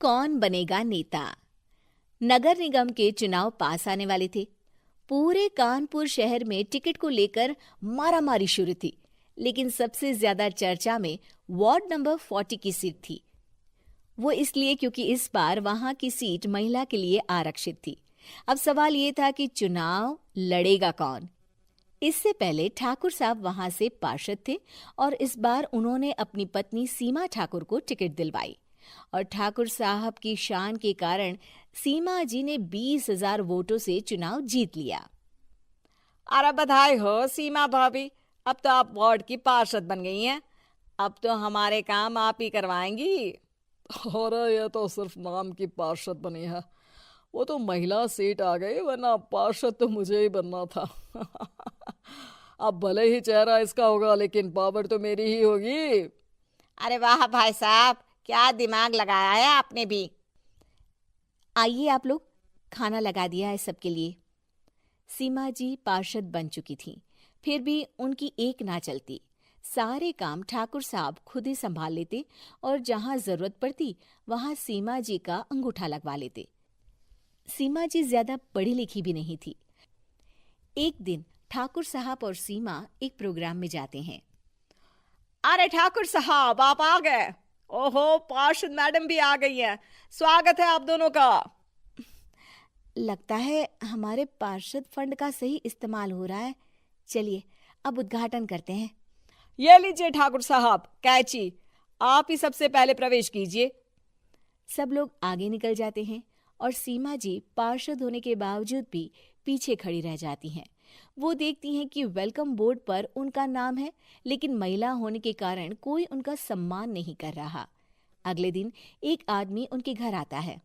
कौन बनेगा नेता। नगर निगम के चुनाव पास आने वाले थे। पूरे कानपुर शहर में टिकट को लेकर मारामारी शुरू थी, लेकिन सबसे ज्यादा चर्चा में वार्ड नंबर 40 की सीट थी। वो इसलिए क्योंकि इस बार वहां की सीट महिला के लिए आरक्षित थी। अब सवाल ये था कि चुनाव लड़ेगा कौन। इससे पहले ठाकुर साहब वहां से पार्षद थे और इस बार उन्होंने अपनी पत्नी सीमा ठाकुर को टिकट दिलवाई और ठाकुर साहब की शान के कारण सीमा जी ने 20,000 वोटों से चुनाव जीत लिया। अरे बधाई हो सीमा भाभी, अब तो आप वार्ड की पार्षद बन गई हैं। अब तो हमारे काम आप ही करवाएंगी। अरे ये तो सिर्फ नाम की पार्षद बनी है, वो तो महिला सीट आ गई, वरना पार्षद तो मुझे ही बनना था। अब भले ही चेहरा इसका होगा, लेकिन पावर तो मेरी ही होगी। अरे वाह भाई साहब, क्या दिमाग लगाया है आपने भी। आइए आप लोग, खाना लगा दिया है सबके लिए। सीमा जी पार्षद बन चुकी थीं, फिर भी उनकी एक ना चलती। सारे काम ठाकुर साहब खुद ही संभाल लेते और जहां जरूरत पड़ती वहां सीमा जी का अंगूठा लगवा लेते। सीमा जी ज्यादा पढ़ी लिखी भी नहीं थी। एक दिन ठाकुर साहब और सीमा एक प्रोग्राम में जाते हैं। अरे ठाकुर साहब, आप आ गए। ओहो, पार्षद मैडम भी आ गई हैं। स्वागत है आप दोनों का। लगता है हमारे पार्षद फंड का सही इस्तेमाल हो रहा है। चलिए अब उद्घाटन करते हैं। ये लीजिए ठाकुर साहब कैची, आप ही सबसे पहले प्रवेश कीजिए। सब लोग आगे निकल जाते हैं और सीमा जी पार्षद होने के बावजूद भी पीछे खड़ी रह जाती हैं। वो देखती हैं कि वेलकम बोर्ड पर उनका नाम है, लेकिन महिला होने के कारण कोई उनका सम्मान नहीं कर रहा। अगले दिन एक आदमी उनके घर आता है।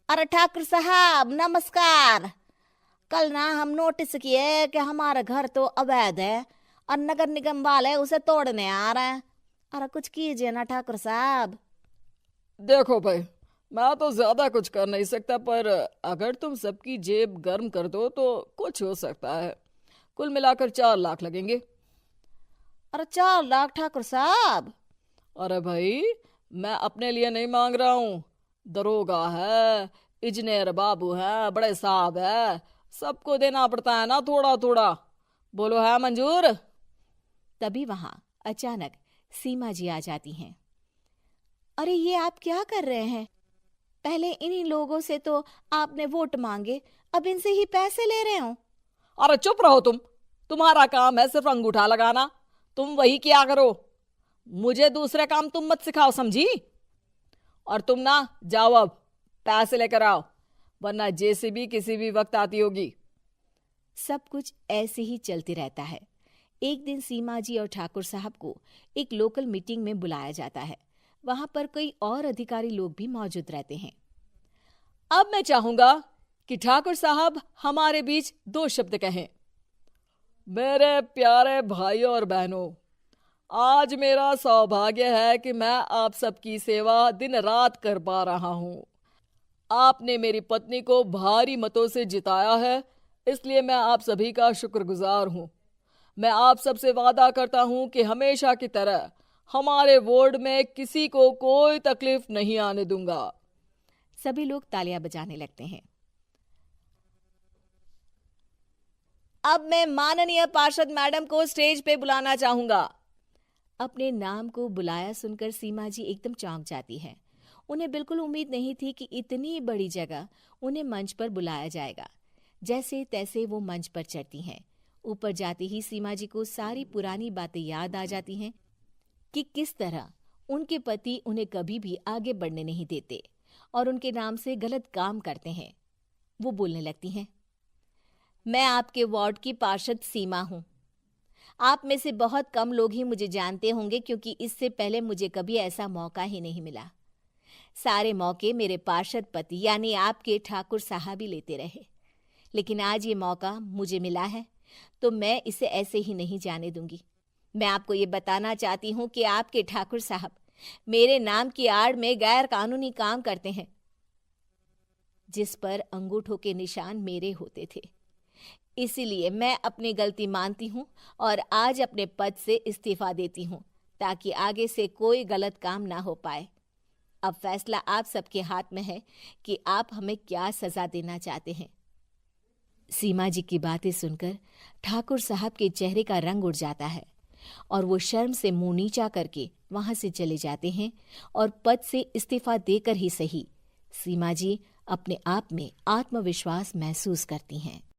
अरे ठाकुर साहब नमस्कार। कल ना हम नोटिस किए कि हमारा घर तो अवैध है और नगर निगम वाले उसे तोड़ने आ रहे हैं। अरे कुछ कीजिए ना ठाकुर साहब। देखो भाई, मैं तो ज्यादा कुछ कर नहीं सकता, पर अगर तुम सबकी जेब गर्म कर दो तो कुछ हो सकता है। कुल मिलाकर 4 लाख लगेंगे। अरे 4 लाख ठाकुर साहब? अरे भाई, मैं अपने लिए नहीं मांग रहा हूँ। दरोगा है, इंजीनियर बाबू है, बड़े साहब है, सबको देना पड़ता है ना थोड़ा थोड़ा। बोलो है मंजूर? तभी वहां अचानक सीमा जी आ जाती हैं। अरे ये आप क्या कर रहे हैं? पहले इन्हीं लोगों से तो आपने वोट मांगे, अब इनसे ही पैसे ले रहे हो। अरे चुप रहो तुम, तुम्हारा काम है सिर्फ अंगूठा लगाना, तुम वही किया करो। मुझे दूसरे काम तुम मत सिखाओ, समझी? और तुम ना जाओ, अब पैसे लेकर आओ, वरना जेसीबी किसी भी वक्त आती होगी। सब कुछ ऐसे ही चलते रहता है। एक दिन सीमा जी और ठाकुर साहब को एक लोकल मीटिंग में बुलाया जाता है। वहां पर कई और अधिकारी लोग भी मौजूद रहते हैं। अब मैं चाहूंगा कि ठाकुर साहब हमारे बीच 2 शब्द कहें। मेरे प्यारे भाइयों और बहनों, आज मेरा सौभाग्य है कि मैं आप सबकी सेवा दिन रात कर पा रहा हूँ। आपने मेरी पत्नी को भारी मतों से जिताया है, इसलिए मैं आप सभी का शुक्रगुजार हूँ। मैं आप सबसे वादा करता हूँ कि हमेशा की तरह हमारे वार्ड में किसी को कोई तकलीफ नहीं आने दूंगा। सभी लोग तालियां बजाने लगते हैं। अब मैं माननीय पार्षद मैडम को स्टेज पे बुलाना चाहूंगा। अपने नाम को बुलाया सुनकर सीमा जी एकदम चौंक जाती हैं। उन्हें बिल्कुल उम्मीद नहीं थी कि इतनी बड़ी जगह उन्हें मंच पर बुलाया जाएगा। जैसे तैसे वो मंच पर चढ़ती हैं। ऊपर जाते ही सीमा जी को सारी पुरानी बातें याद आ जाती हैं कि किस तरह उनके पति उन्हें कभी भी आगे बढ़ने नहीं देते और उनके नाम से गलत काम करते हैं। वो बोलने लगती हैं। मैं आपके वार्ड की पार्षद सीमा हूँ। आप में से बहुत कम लोग ही मुझे जानते होंगे, क्योंकि इससे पहले मुझे कभी ऐसा मौका ही नहीं मिला। सारे मौके मेरे पार्षद पति यानी आपके ठाकुर साहब ही लेते रहे, लेकिन आज ये मौका मुझे मिला है तो मैं इसे ऐसे ही नहीं जाने दूंगी। मैं आपको ये बताना चाहती हूँ कि आपके ठाकुर साहब मेरे नाम की आड़ में गैर कानूनी काम करते हैं, जिस पर अंगूठों के निशान मेरे होते थे। इसीलिए मैं अपनी गलती मानती हूँ और आज अपने पद से इस्तीफा देती हूँ, ताकि आगे से कोई गलत काम ना हो पाए। अब फैसला आप सबके हाथ में है कि आप हमें क्या सजा देना चाहते हैं। सीमा जी की बातें सुनकर ठाकुर साहब के चेहरे का रंग उड़ जाता है और वो शर्म से मुंह नीचा करके वहां से चले जाते हैं और पद से इस्तीफा देकर ही सही सीमा जी अपने आप में आत्मविश्वास महसूस करती हैं।